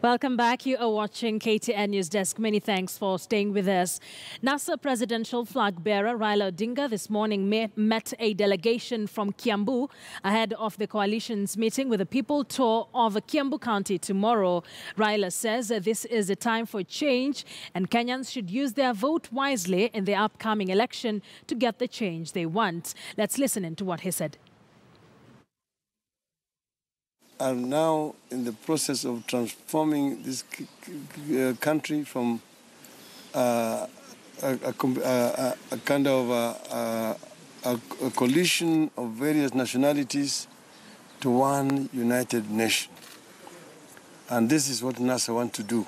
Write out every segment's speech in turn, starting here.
Welcome back. You are watching KTN News Desk. Many thanks for staying with us. NASA presidential flag bearer Raila Odinga this morning met a delegation from Kiambu ahead of the coalition's meeting with the people tour of Kiambu County tomorrow. Raila says this is a time for change and Kenyans should use their vote wisely in the upcoming election to get the change they want. Let's listen into what he said. Are now in the process of transforming this country from a kind of a coalition of various nationalities to one united nation. And this is what NASA wants to do.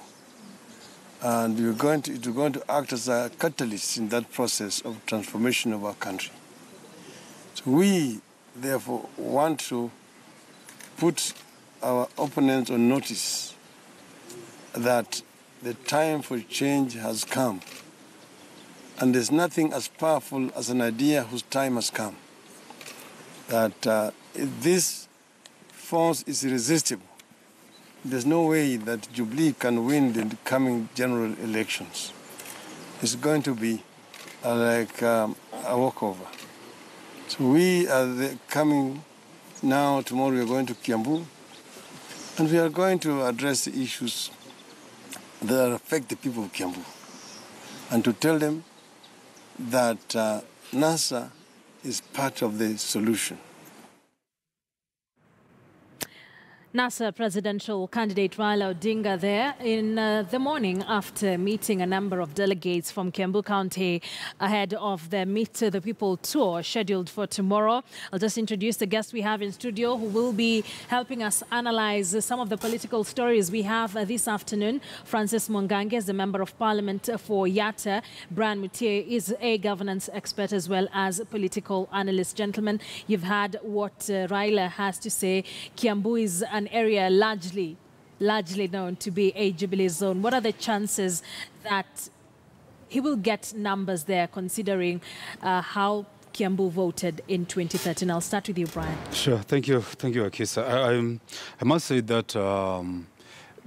And it's going to act as a catalyst in that process of transformation of our country. So we, therefore, want to put our opponents on notice that the time for change has come. And there's nothing as powerful as an idea whose time has come. That this force is irresistible. There's no way that Jubilee can win the coming general elections. It's going to be like a walkover. So we are coming now, tomorrow we are going to Kiambu, and we are going to address the issues that affect the people of Kiambu, and to tell them that NASA is part of the solution. NASA presidential candidate Raila Odinga there in the morning after meeting a number of delegates from Kiambu County ahead of the Meet the People tour scheduled for tomorrow. I'll just introduce the guest we have in studio who will be helping us analyze some of the political stories we have this afternoon. Francis Mwangange is the Member of Parliament for Yatta. Brian Mutie is a governance expert as well as a political analyst. Gentlemen, you've heard what Raila has to say. Kiambu is an area largely known to be a Jubilee zone. What are the chances that he will get numbers there, considering how Kiambu voted in 2013? I'll start with you, Brian. Sure. Thank you, Akisa. I must say that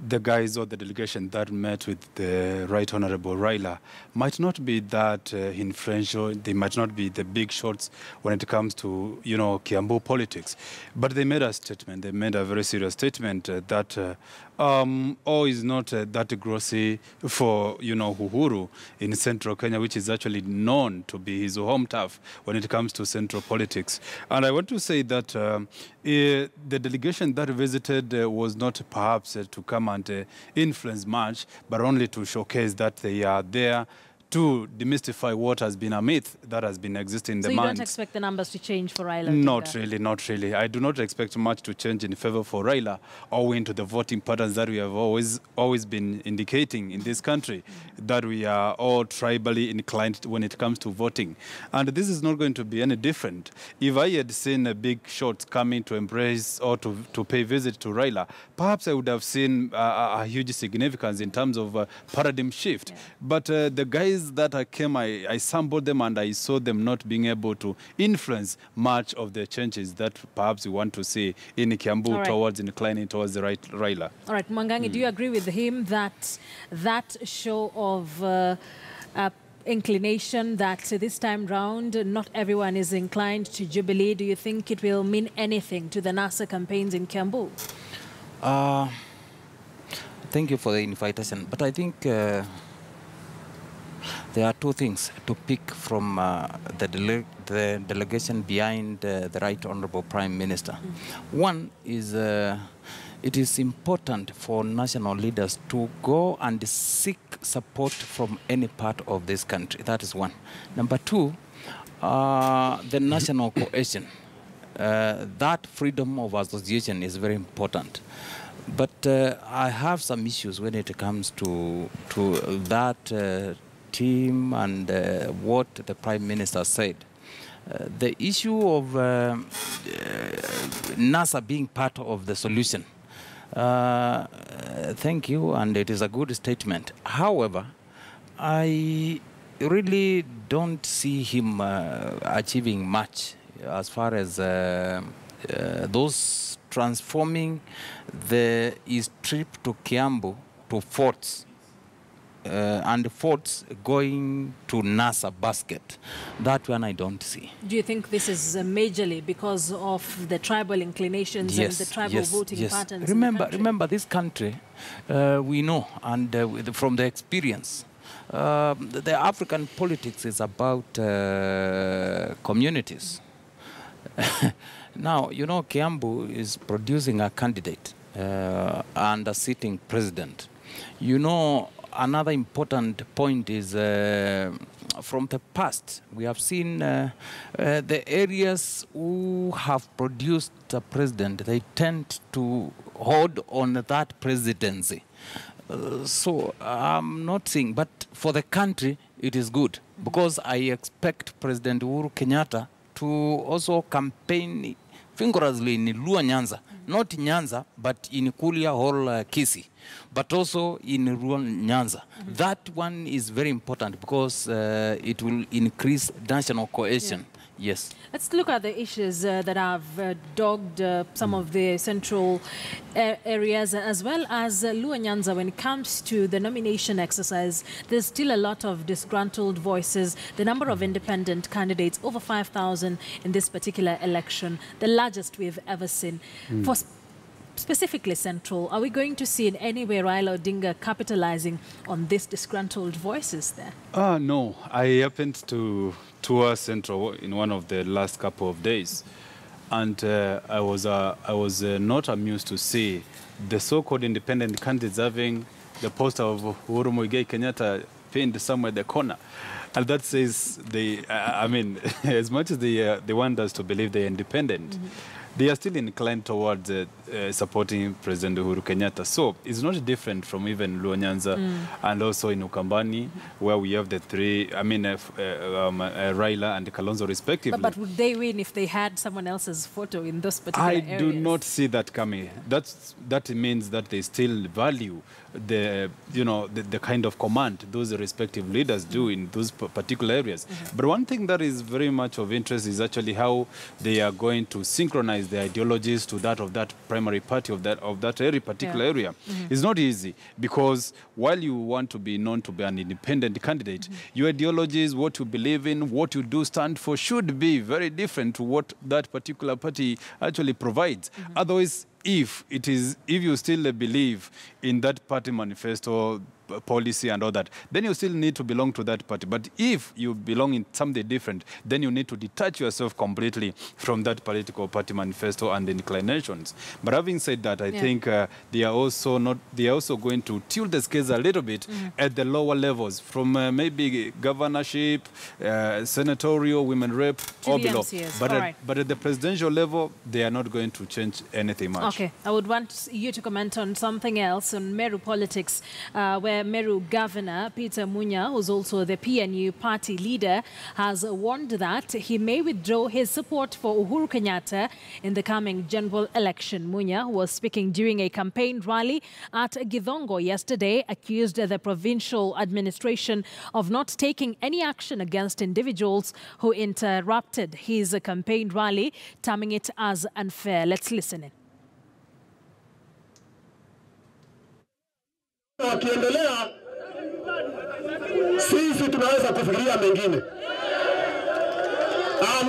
the guys or the delegation that met with the Right Honorable Raila might not be that influential. They might not be the big shots when it comes to, Kiambu politics. But they made a statement. They made a very serious statement that all is not that grossy for, Uhuru in central Kenya, which is actually known to be his home turf when it comes to central politics. And I want to say that the delegation that visited was not perhaps to come and influence much, but only to showcase that they are there to demystify what has been a myth that has been existing in the minds. So you don't expect the numbers to change for Raila? Not really. I do not expect much to change in favor for Raila, owing to the voting patterns that we have always been indicating in this country, that we are all tribally inclined when it comes to voting. And this is not going to be any different. If I had seen a big shots coming to embrace or to pay visit to Raila, perhaps I would have seen a huge significance in terms of paradigm shift. Yeah. But the guys that I came, I sampled them and I saw them not being able to influence much of the changes that perhaps we want to see in Kiambu towards inclining towards the right Raila. All right, Mwangange, do you agree with him that that show of inclination that this time round not everyone is inclined to Jubilee, do you think it will mean anything to the NASA campaigns in Kiambu? Thank you for the invitation, but I think there are two things to pick from the delegation behind the Right Honorable Prime Minister. One is it is important for national leaders to go and seek support from any part of this country. That is one. Number two, the national cohesion. That freedom of association is very important. But I have some issues when it comes to that team and what the Prime Minister said. The issue of NASA being part of the solution. Thank you, and it is a good statement. However, I really don't see him achieving much as far as those transforming his trip to Kiambu to forts, and forts going to NASA basket. That one I don't see. Do you think this is majorly because of the tribal inclinations and the tribal voting patterns? Remember this country, we know, and from the experience, the African politics is about communities. Now, you know, Kiambu is producing a candidate and a sitting president. You know, another important point is from the past, we have seen the areas who have produced a president, they tend to hold on that presidency. So I'm not saying, but for the country, it is good, because I expect President Uhuru Kenyatta to also campaign vigorously in Luo Nyanza, not Nyanza, but in Kulia or Kisi, but also in Luo Nyanza. That one is very important because it will increase national cohesion. Yes. Let's look at the issues that have dogged some of the central areas, as well as Luo Nyanza. When it comes to the nomination exercise, there's still a lot of disgruntled voices. The number of independent candidates, over 5,000 in this particular election, the largest we've ever seen. For specifically Central, are we going to see in any way Raila Odinga capitalizing on these disgruntled voices there? No. I happened to tour Central in one of the last couple of days, and I was not amused to see the so-called independent candidates having the poster of Uhuru Muigai Kenyatta pinned somewhere in the corner. And that says I mean, as much as they want us to believe they're independent, they are still inclined towards supporting President Uhuru Kenyatta. So it's not different from even Luo Nyanza and also in Ukambani, where we have the three, I mean, Raila and Kalonzo respectively. But would they win if they had someone else's photo in those particular areas? I do not see that coming. That means that they still value the kind of command those respective leaders do in those particular areas. But one thing that is very much of interest is actually how they are going to synchronize the ideologies to that of that primary party of that area, particular area. It's not easy, because while you want to be known to be an independent candidate, your ideologies, what you believe in, what you do stand for, should be very different to what that particular party actually provides. Otherwise, if you still believe in that party manifesto, policy and all that, then you still need to belong to that party. But if you belong in something different, then you need to detach yourself completely from that political party manifesto and inclinations. But having said that, I think they are also going to tilt the scales a little bit at the lower levels, from maybe governorship, senatorial, women rep, or below. But at the presidential level, they are not going to change anything much. Okay, I would want you to comment on something else, on Meru politics, where Meru Governor Peter Munya, who's also the PNU party leader, has warned that he may withdraw his support for Uhuru Kenyatta in the coming general election. Munya, who was speaking during a campaign rally at Githongo yesterday, accused the provincial administration of not taking any action against individuals who interrupted his campaign rally, terming it as unfair. Let's listen in. Wakiendelea, sisi tunaweza kufikiria mengine. I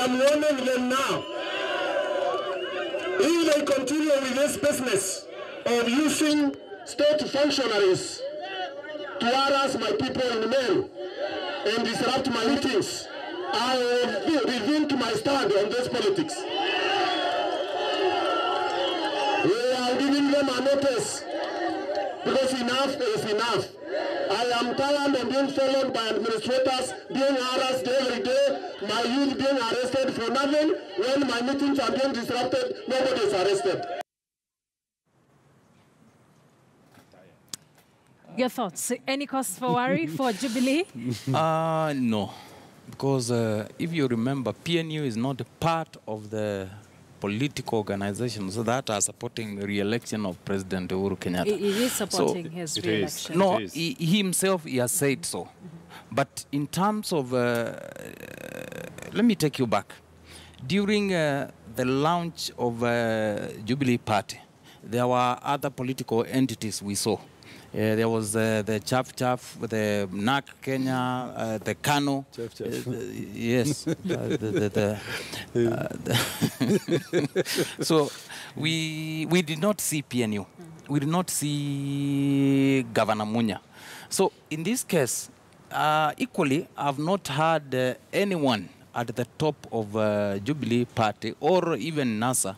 am warning them now. If they continue with this business of using state functionaries to harass my people in Meru and disrupt my meetings, I will rethink my stand on this politics. We are giving them a notice, because enough is enough. I am tired of being followed by administrators, being harassed every day, my youth being arrested for nothing. When my meetings are being disrupted, nobody is arrested. Your thoughts? Any cause for worry for Jubilee? No, because if you remember, PNU is not a part of the political organizations that are supporting the re-election of President Uhuru Kenyatta. He is supporting his re-election. No, he himself, he has said so. But in terms of, let me take you back. During the launch of Jubilee Party, there were other political entities we saw. There was the Chaf, the NAC Kenya, the Kano. Yes. So we did not see PNU. We did not see Governor Munya. So in this case, equally, I've not heard anyone at the top of Jubilee Party or even NASA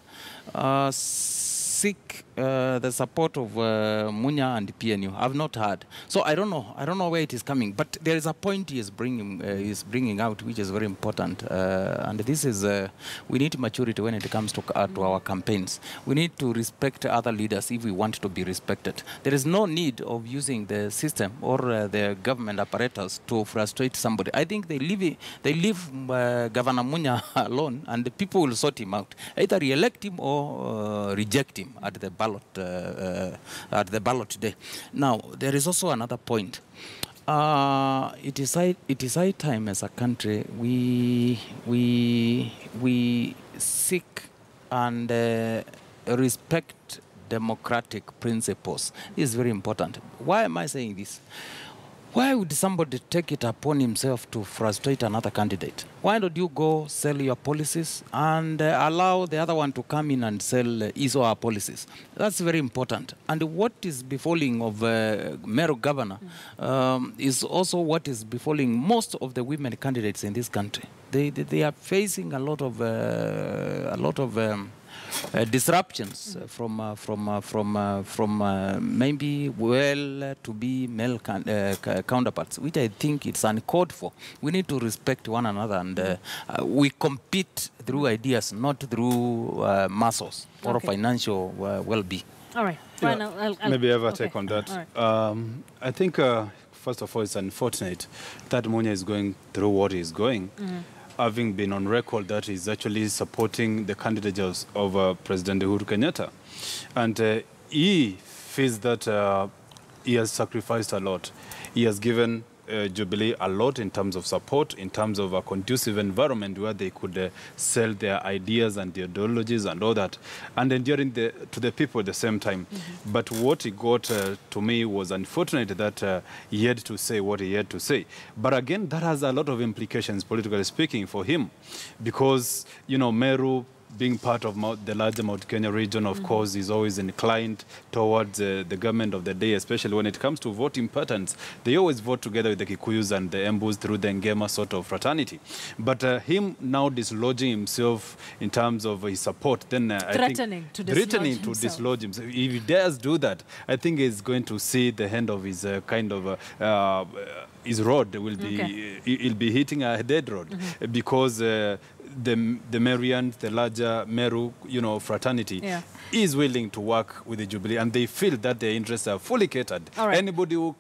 seek the support of Munya and PNU. I've not heard. So I don't know where it is coming. But there is a point he is bringing out, which is very important. And this is, we need maturity when it comes to our campaigns. We need to respect other leaders if we want to be respected. There is no need of using the system or the government apparatus to frustrate somebody. I think they leave Governor Munya alone, and the people will sort him out. Either re-elect him or reject him at the ballot day. Now, there is also another point. It is high time as a country we seek and respect democratic principles. This is very important. Why am I saying this? Why would somebody take it upon himself to frustrate another candidate? Why don't you go sell your policies and allow the other one to come in and sell his or her policies? That's very important. And what is befalling of Meru Governor is also what is befalling most of the women candidates in this country. They are facing a lot of disruptions from maybe well-to-be male counterparts, which I think it's uncalled for. We need to respect one another, and we compete through ideas, not through muscles or financial well-being. All right. Yeah. Brian, Maybe I have a take on that. Right. I think, first of all, it's unfortunate that Munya is going through what he's going. Having been on record that he's actually supporting the candidates of President Uhuru Kenyatta. And he feels that he has sacrificed a lot. He has given Jubilee a lot in terms of support, in terms of a conducive environment where they could sell their ideas and their ideologies and all that, and enduring to the people at the same time. But what he got to me was unfortunate that he had to say what he had to say. But again, that has a lot of implications, politically speaking, for him, because, you know, Meru, being part of the larger Mount Kenya region, of course, is always inclined towards the government of the day, especially when it comes to voting patterns. They always vote together with the Kikuyus and the Embus through the Ngema sort of fraternity. But him now dislodging himself in terms of his support, then threatening to dislodge himself. If he dares do that, I think he's going to see the end of his his road will be, he'll be hitting a dead road, because the Merian, the larger Meru, fraternity is willing to work with the Jubilee, and they feel that their interests are fully catered. Right. Anybody who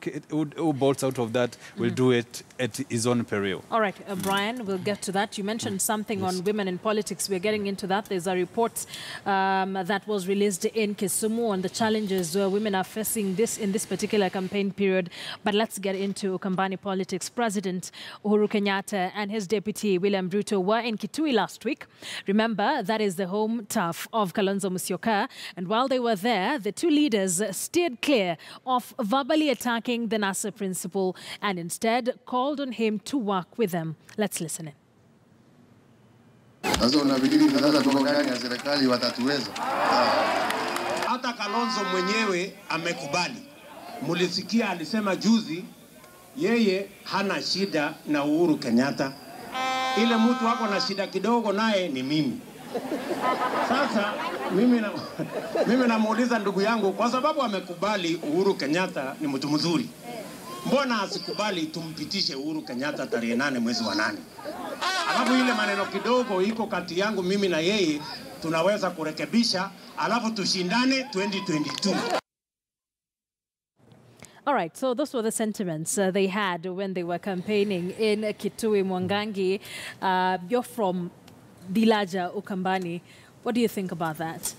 bolts out of that will do it at his own peril. All right, Brian, we'll get to that. You mentioned something on women in politics. We're getting into that. There's a report that was released in Kisumu on the challenges women are facing in this particular campaign period. But let's get into Ukambani politics. President Uhuru Kenyatta and his deputy William Ruto were in Kitui last week. Remember, that is the home turf of Kalonzo Musyoka. And while they were there, the two leaders steered clear of verbally attacking the NASA principal and instead called on him to work with them. Let's listen in. Sasa unafikiri sasa tuko ndani ya serikali watatuweza? Hata Kalonzo mwenyewe amekubali. Mulisikia alisema juzi yeye hana shida na Uhuru Kenyatta. Ile mtu wako na shida kidogo naye ni mimi. Sasa mimi namuuliza ndugu yangu, kwa sababu amekubali Uhuru Kenyatta ni mtu mzuri, mbona asikubali tumpitishe Uhuru Kenyatta tarehe 8 mwezi wa 8? Alafu ile maneno kidogo iko kati yangu mimi na yeye tunaweza kurekebisha, alafu tushindane 2022. All right, so those were the sentiments they had when they were campaigning in Kitui, Mwangangi. You're from the larger Ukambani. What do you think about that?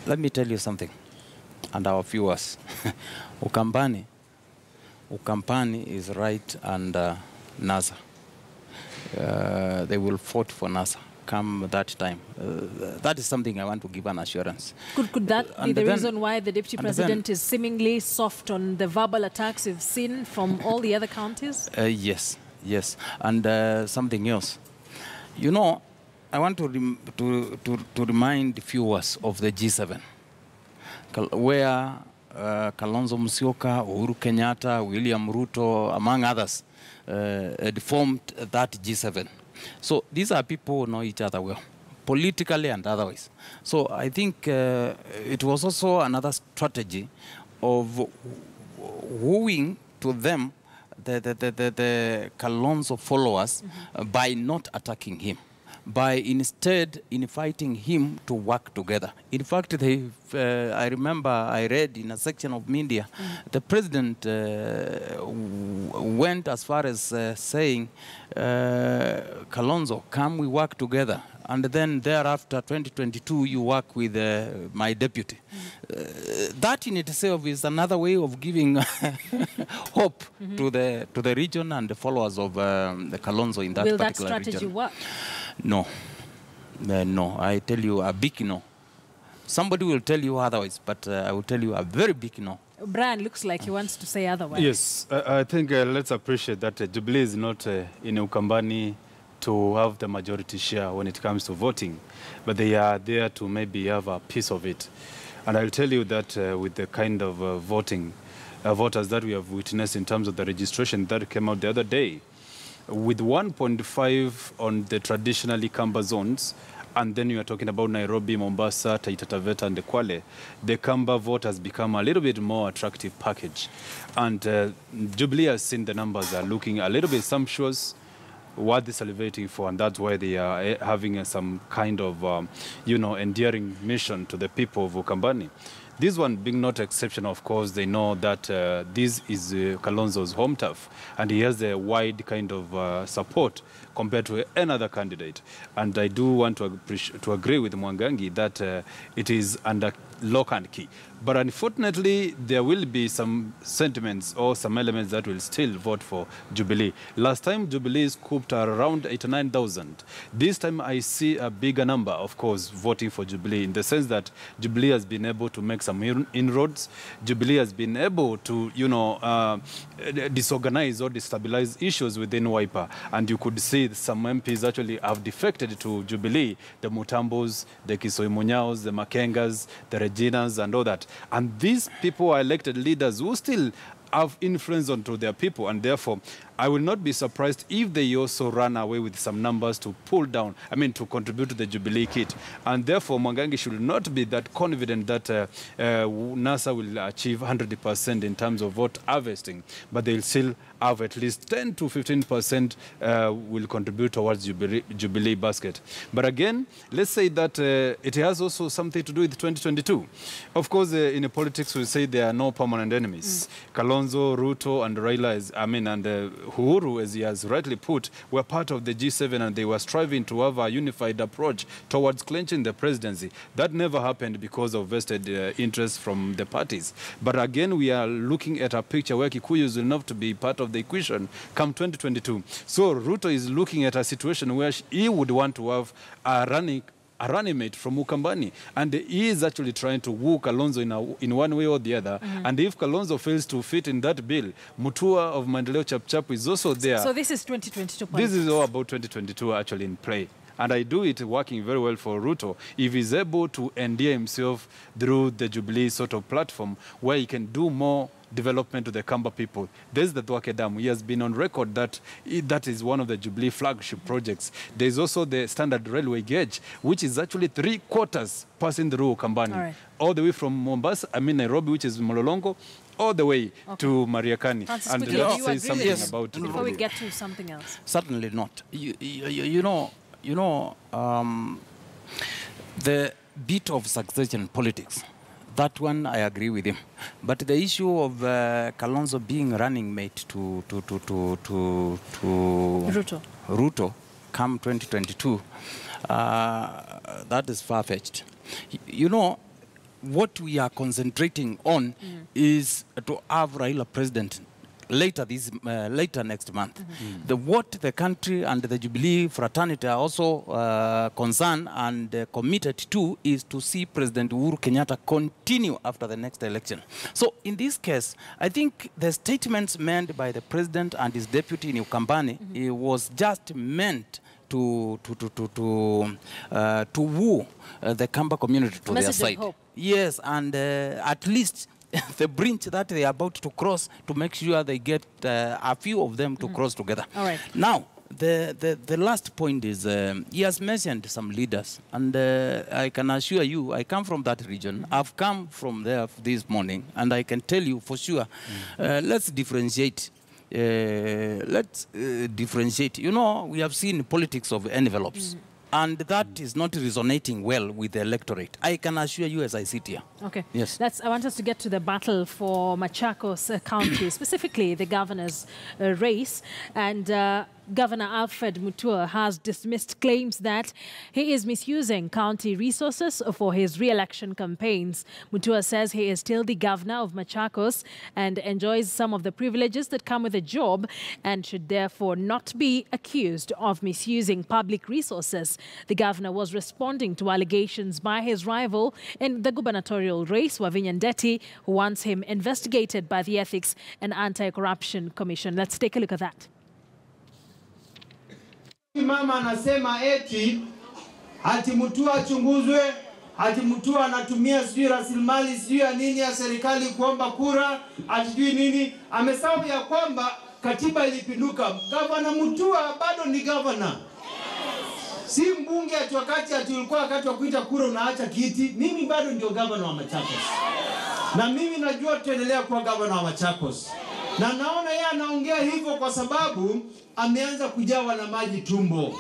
Let me tell you something, and our viewers. Ukambani is right, and NASA. They will vote for NASA come that time. That is something I want to give an assurance. Could that be the reason why the Deputy President is seemingly soft on the verbal attacks we've seen from all the other counties? Yes. And something else. You know, I want to remind viewers of the G7, where Kalonzo Musyoka, Uhuru Kenyatta, William Ruto, among others, formed that G7. So these are people who know each other well, politically and otherwise. So I think it was also another strategy of wooing to them the Kalonzo followers by not attacking him, by instead inviting him to work together. In fact, I remember I read in a section of media, the president went as far as saying, Kalonzo, come we work together. And then thereafter, 2022, you work with my deputy. That in itself is another way of giving hope to the region and the followers of the Kalonzo in that particular region. Will that strategy work? No. No. I tell you a big no. Somebody will tell you otherwise, but I will tell you a very big no. Brian looks like he wants to say otherwise. Yes, I think let's appreciate that Jubilee is not in Ukambani to have the majority share when it comes to voting, but they are there to maybe have a piece of it. And I'll tell you that with the kind of voters that we have witnessed in terms of the registration that came out the other day, with 1.5 on the traditionally Kamba zones, and then you are talking about Nairobi, Mombasa, Taita Taveta, and the Kwale, the Kamba vote has become a little bit more attractive package. And Jubilee has seen the numbers are looking a little bit sumptuous, what they're salivating for, and that's why they are having some kind of, endearing mission to the people of Ukambani. This one being not exceptional, of course, they know that this is Kalonzo's home turf, and he has a wide kind of support compared to another candidate. And I do want to agree with Mwangangi that it is under lock and key. But unfortunately, there will be some sentiments or some elements that will still vote for Jubilee. Last time, Jubilee scooped around 89,000. This time, I see a bigger number, of course, voting for Jubilee, in the sense that Jubilee has been able to make some inroads. Jubilee has been able to, disorganize or destabilize issues within Wiper. And you could see some MPs actually have defected to Jubilee, the Mutambos, the Kisoimunyaos, the Makengas, the Reginas, and all that. And these people are elected leaders who still have influence onto their people, and therefore I will not be surprised if they also run away with some numbers to pull down, to contribute to the Jubilee kit. And therefore, Mwangangi should not be that confident that NASA will achieve 100% in terms of vote harvesting, but they'll still have at least 10 to 15% will contribute towards Jubilee basket. But again, let's say that it has also something to do with 2022. Of course, in politics, we say there are no permanent enemies. Kalonzo, Ruto, and Raila, and Uhuru, as he has rightly put, were part of the G7, and they were striving to have a unified approach towards clinching the presidency. That never happened because of vested interests from the parties. But again, we are looking at a picture where Kikuyus will not to be part of the equation come 2022. So Ruto is looking at a situation where he would want to have a running mate from Ukambani, and he is actually trying to woo Kalonzo in one way or the other. And if Kalonzo fails to fit in that bill, Mutua of Mandeleo Chapchap is also there. So this is 2022 politics. This is all about 2022 actually in play. And I do it working very well for Ruto if he's able to endear himself through the Jubilee sort of platform where he can do more development to the Kamba people. There's the Dwake Dam. He has been on record that that is one of the Jubilee flagship projects. There's also the standard railway gauge, which is actually 3/4 passing through Ukambani, all the way from Mombasa, Nairobi, which is Mololongo, all the way to Mariakani. Francis, and let's say something about it. Before we get to something else. Certainly not. The bit of succession politics, that one I agree with him. But the issue of Kalonzo being running mate to Ruto come 2022, that is far-fetched. What we are concentrating on is to have Raila president later next month. What the country and the Jubilee fraternity are also concerned and committed to is to see President Uhuru Kenyatta continue after the next election. So in this case, I think the statements made by the president and his deputy in Ukambani, it was just meant to woo the Kamba community to their side. Hope. Yes, and at least the bridge that they are about to cross, to make sure they get a few of them to cross together. All right. Now, the last point is, he has mentioned some leaders, and I can assure you, I come from that region. I've come from there this morning, and I can tell you for sure, let's differentiate. Differentiate. You know, we have seen politics of envelopes. And that is not resonating well with the electorate. I can assure you as I sit here. Okay. Yes. I want us to get to the battle for Machakos County, specifically the governor's race. And Governor Alfred Mutua has dismissed claims that he is misusing county resources for his re-election campaigns. Mutua says he is still the governor of Machakos and enjoys some of the privileges that come with a job and should therefore not be accused of misusing public resources. The governor was responding to allegations by his rival in the gubernatorial race, Wavinya Ndeti, who wants him investigated by the Ethics and Anti-Corruption Commission. Let's take a look at that. Mama anasema eti hati Mutua achunguzwe, hati Mutua anatumia sijui rasilimali sijui ya nini ya serikali kuomba kura, atijui nini. Amesahau ya kwamba katiba ilipinduka. Gavana Mutua bado ni gavana. Si mbunge ati wakati ulikuwa wakati wa kuita kura unaacha kiti. Mimi bado ndio gavana wa Machakos. Na mimi najua tutaendelea kuwa gavana wa Machakos. Na naona yeye anaongea hivyo kwa sababu ameanza kujawa na maji tumbo.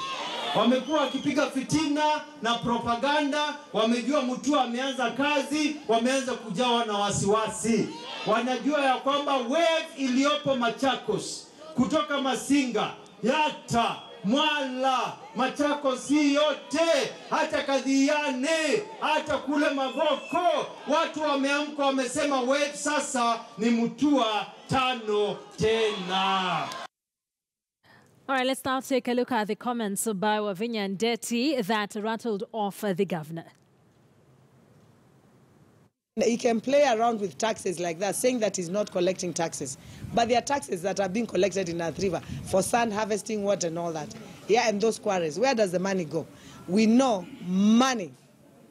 Wamekuwa wakipiga fitina na propaganda, wamejua Mutua ameanza kazi, wameanza kujawa na wasiwasi. Wanajua ya kwamba wave iliyopo Machakos, kutoka Masinga, Yata, Mwala, Machakos hii yote, hata Kadhiane, hata kule Mavoko, watu wameamka wamesema wave sasa ni Mutua tano tena. All right, let's now take a look at the comments by Wavinya Ndeti that rattled off the governor. He can play around with taxes like that, saying that he's not collecting taxes. But there are taxes that are being collected in North River for sand harvesting, water and all that. Yeah, and those quarries. Where does the money go? We know money,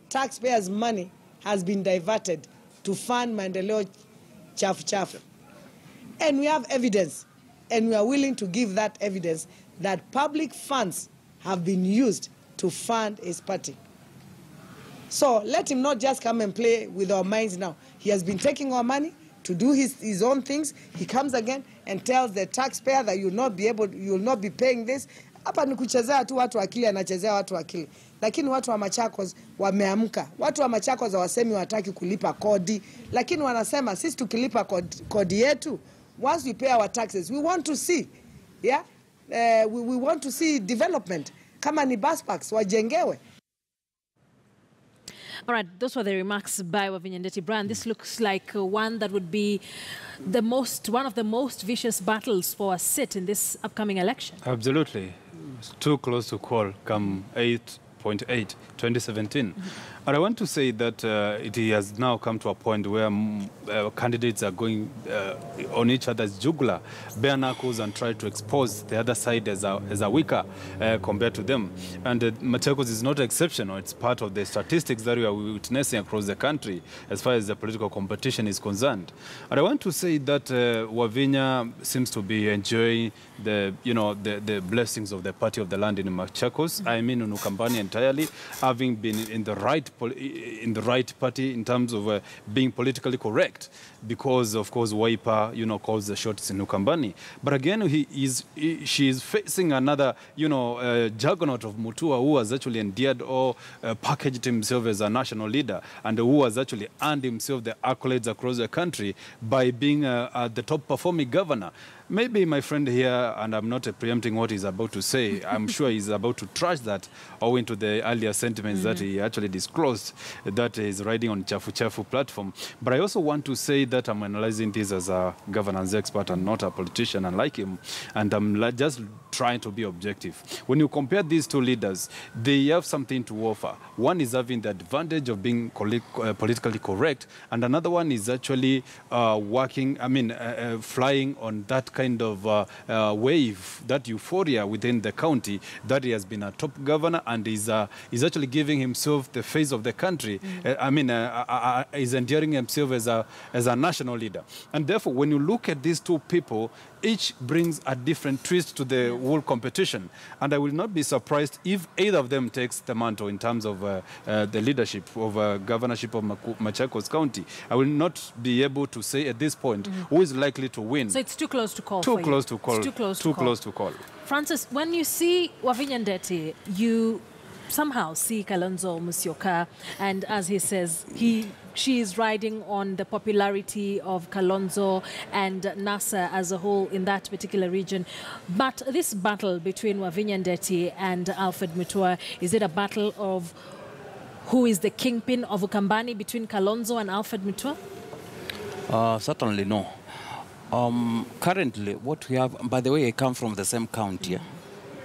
taxpayers' money, has been diverted to fund Mandeleo chafu. And we have evidence, and we are willing to give that evidence that public funds have been used to fund his party. So let him not just come and play with our minds now. He has been taking our money to do his own things. He comes again and tells the taxpayer that you will not be paying this. Hapa ni kuchezea tu watu akili, anachezea watu akili. Lakini watu wa Machakos wameamka. Watu wa Machakos hawasemi wataki kulipa kodi, lakini wanasema sisi tukilipa kodi yetu, once we pay our taxes, we want to see, we want to see development. Kama ni bus parks wajengewe. All right, those were the remarks by Wavinya Ndeti. Brian, this looks like one that would be one of the most vicious battles for a sit in this upcoming election. Absolutely. It's too close to call come 8.8, 2017. But I want to say that it has now come to a point where candidates are going on each other's jugular, bare knuckles, and try to expose the other side as a weaker compared to them. And Machakos is not exceptional. It's part of the statistics that we are witnessing across the country as far as the political competition is concerned. And I want to say that Wavinya seems to be enjoying the blessings of the party of the land in Machakos. I mean in Ukambani entirely, having been in the right party in terms of being politically correct, because of course Wiper calls the shots in Ukambani. But again, she is facing another juggernaut of Mutua, who has actually endeared or packaged himself as a national leader, and who has actually earned himself the accolades across the country by being the top performing governor. maybe my friend here, and I'm not preempting what he's about to say, I'm sure he's about to trash that owing to the earlier sentiments that he actually disclosed that he's riding on Chafu Chafu platform. But I also want to say that I'm analyzing this as a governance expert and not a politician unlike him, and I'm just trying to be objective. When you compare these two leaders, they have something to offer. One is having the advantage of being politically correct, and another one is actually flying on that kind of wave, that euphoria within the county, that he has been a top governor and is actually giving himself the face of the country. Is endearing himself as a national leader. And therefore, when you look at these two people, each brings a different twist to the whole competition. And I will not be surprised if either of them takes the mantle in terms of the leadership of governorship of Machakos County. I will not be able to say at this point who is likely to win. So it's too close to call. Too close to call. It's too close to call. Francis, when you see Wavinya Ndeti, you somehow see Kalonzo Musyoka, and as he says, she is riding on the popularity of Kalonzo and NASA as a whole in that particular region. But this battle between Wavinya Ndeti and Alfred Mutua, is it a battle of who is the kingpin of Ukambani between Kalonzo and Alfred Mutua? Certainly no. Currently, what we have, by the way, I come from the same county,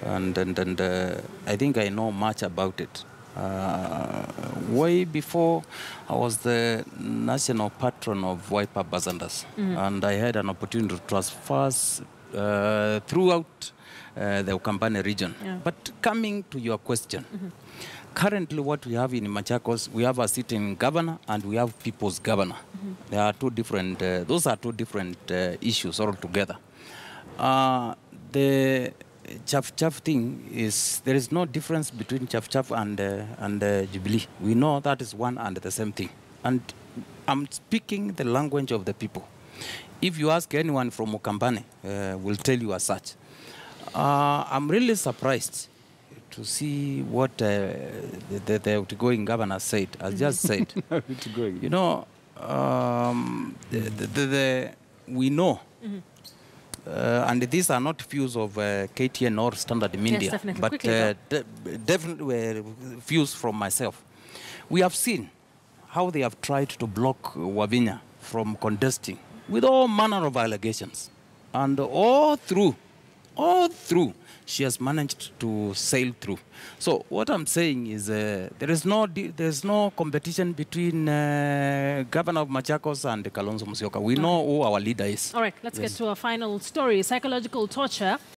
and I think I know much about it. Way before, I was the national patron of Wiper Bazandas, and I had an opportunity to transfer throughout the Ukambani region. Yeah. But coming to your question, currently what we have in Machakos, we have a sitting governor and we have people's governor. There are two different, those are two different issues altogether. The Chaf thing is, there is no difference between Chaf and Jubilee. We know that is one and the same thing. And I'm speaking the language of the people. If you ask anyone from Ukambani, will tell you as such. I'm really surprised to see what the outgoing governor said. I just said, you know, we know. And these are not views of KTN or Standard Media, yes, but definitely were views from myself. We have seen how they have tried to block Wavinya from contesting with all manner of allegations. And all through, she has managed to sail through. So what I'm saying is there is no competition between Governor of Machakos and Kalonzo Musyoka. We know who our leader is. All right, let's get to our final story. Psychological torture